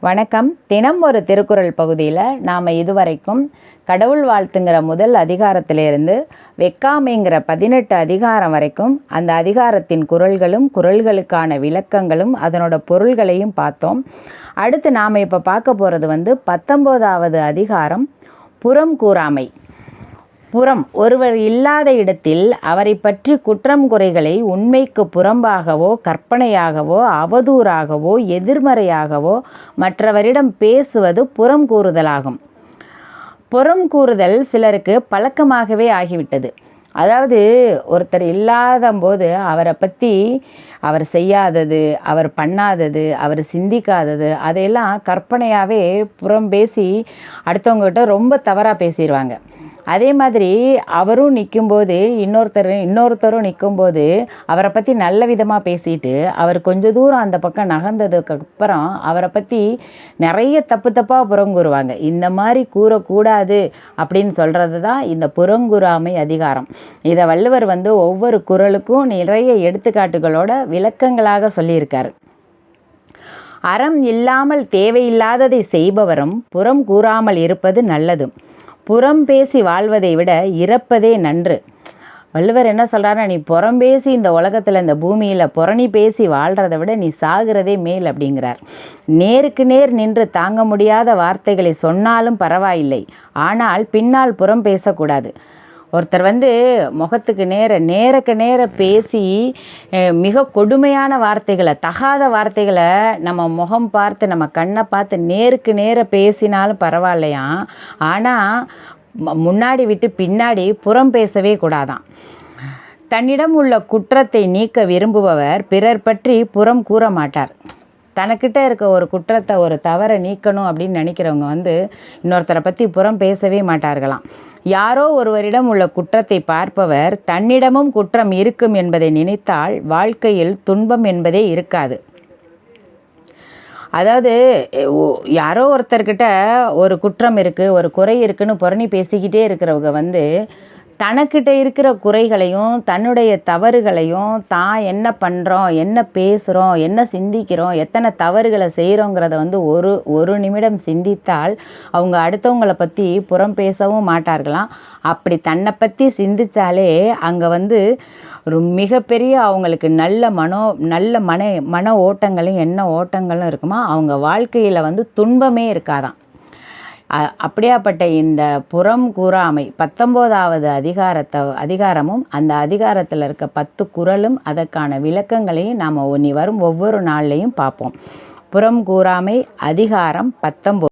வணக்கம். தினம் ஒரு திருக்குறள் பகுதியில் நாம் இதுவரைக்கும் கடவுள் வாழ்த்துங்கிற முதல் அதிகாரத்திலிருந்து வெக்காமைங்கிற 18 அதிகாரம் வரைக்கும் அந்த அதிகாரத்தின் குறள்களும் குறள்களுக்கான விளக்கங்களும் அதனோட பொருள்களையும் பார்த்தோம். அடுத்து நாம் இப்போ பார்க்க போகிறது 19வது அதிகாரம் புறம் கூறாமை. புறம் ஒருவர் இல்லாத இடத்தில் அவரை பற்றி குற்றம் குறைகளை உண்மைக்கு புறம்பாகவோ கற்பனையாகவோ அவதூறாகவோ எதிர்மறையாகவோ மற்றவரிடம் பேசுவது புறம் கூறுதலாகும். புறம் கூறுதல் சிலருக்கு பழக்கமாகவே ஆகிவிட்டது. அதாவது ஒருத்தர் இல்லாத போது அவரை பற்றி அவர் செய்யாதது, அவர் பண்ணாதது, அவர் சிந்திக்காதது அதையெல்லாம் கற்பனையாகவே புறம் பேசி அடுத்தவங்ககிட்ட ரொம்ப தவறாக பேசிடுவாங்க. அதே மாதிரி அவரும் நிற்கும்போது இன்னொருத்தரும் நிற்கும்போது அவரை பற்றி நல்ல விதமாக பேசிட்டு அவர் கொஞ்சம் தூரம் அந்த பக்கம் நகர்ந்ததுக்கப்புறம் அவரை பற்றி நிறைய தப்பாக புறங்கூறுவாங்க. இந்த மாதிரி கூறக்கூடாது அப்படின்னு சொல்கிறது தான் இந்த புறங்கூறாமை அதிகாரம். இதை வள்ளுவர் ஒவ்வொரு குறளுக்கும் நிறைய எடுத்துக்காட்டுகளோட விளக்கங்களாக சொல்லியிருக்காரு. அறம் இல்லாமல் தேவையில்லாததை செய்பவரும் புறம் கூறாமல் இருப்பது நல்லது. புறம் பேசி வாழ்வதை விட இறப்பதே நன்று. வள்ளுவர் என்ன சொல்கிறாருன்னா, நீ புறம் பேசி இந்த உலகத்தில் இந்த பூமியில் புறணி பேசி வாழ்கிறத விட நீ சாகிறதே மேல் அப்படிங்கிறார். நேருக்கு நேர் நின்று தாங்க முடியாத வார்த்தைகளை சொன்னாலும் பரவாயில்லை, ஆனால் பின்னால் புறம் பேசக்கூடாது. ஒருத்தர் முகத்துக்கு நேருக்கு நேர பேசி மிக கொடுமையான வார்த்தைகளை, தகாத வார்த்தைகளை நம்ம முகம் பார்த்து நம்ம கண்ணை பார்த்து நேருக்கு நேர பேசினாலும் பரவாயில்லையாம், ஆனால் முன்னாடி விட்டு பின்னாடி புறம் பேசவே கூடாதான். தன்னிடம் உள்ள குற்றத்தை நீக்க விரும்புபவர் பிறர் பற்றி புறம் கூற மாட்டார். தனக்கிட்ட இருக்க ஒரு குற்றத்தை ஒரு தவறை நீக்கணும் அப்படின்னு நினைக்கிறவங்க இன்னொருத்தரை பற்றி புறம் பேசவே மாட்டார்களாம். யாரோ ஒருவரிடம் உள்ள குற்றத்தை பார்ப்பவர் தன்னிடமும் குற்றம் இருக்கும் என்பதை நினைத்தால் வாழ்க்கையில் துன்பம் என்பதே இருக்காது. அதாவது யாரோ ஒருத்தர்கிட்ட ஒரு குற்றம் இருக்குது, ஒரு குறை இருக்குன்னு புரணி பேசிக்கிட்டே இருக்கிறவங்க தனக்கிட்ட இருக்கிற குறைகளையும் தன்னுடைய தவறுகளையும் தான் என்ன பண்ணுறோம், என்ன பேசுகிறோம், என்ன சிந்திக்கிறோம், எத்தனை தவறுகளை செய்கிறோங்கிறத ஒரு நிமிடம் சிந்தித்தால் அவங்க அடுத்தவங்களை பற்றி புறம் பேசவும் மாட்டார்களாம். அப்படி தன்னை பற்றி சிந்தித்தாலே அங்கே ஒரு மிகப்பெரிய அவங்களுக்கு நல்ல மன ஓட்டங்களும் எண்ண ஓட்டங்களும் இருக்குமா, அவங்க வாழ்க்கையில் துன்பமே இருக்காதான். அப்படியாப்பட்ட இந்த புறம் கூறாமை 19வது அதிகாரமும் அந்த அதிகாரத்தில் இருக்க 10 குறளும் அதற்கான விளக்கங்களையும் நாம் வரும் ஒவ்வொரு நாள்லையும் பார்ப்போம். புறம் கூறாமை அதிகாரம் 19.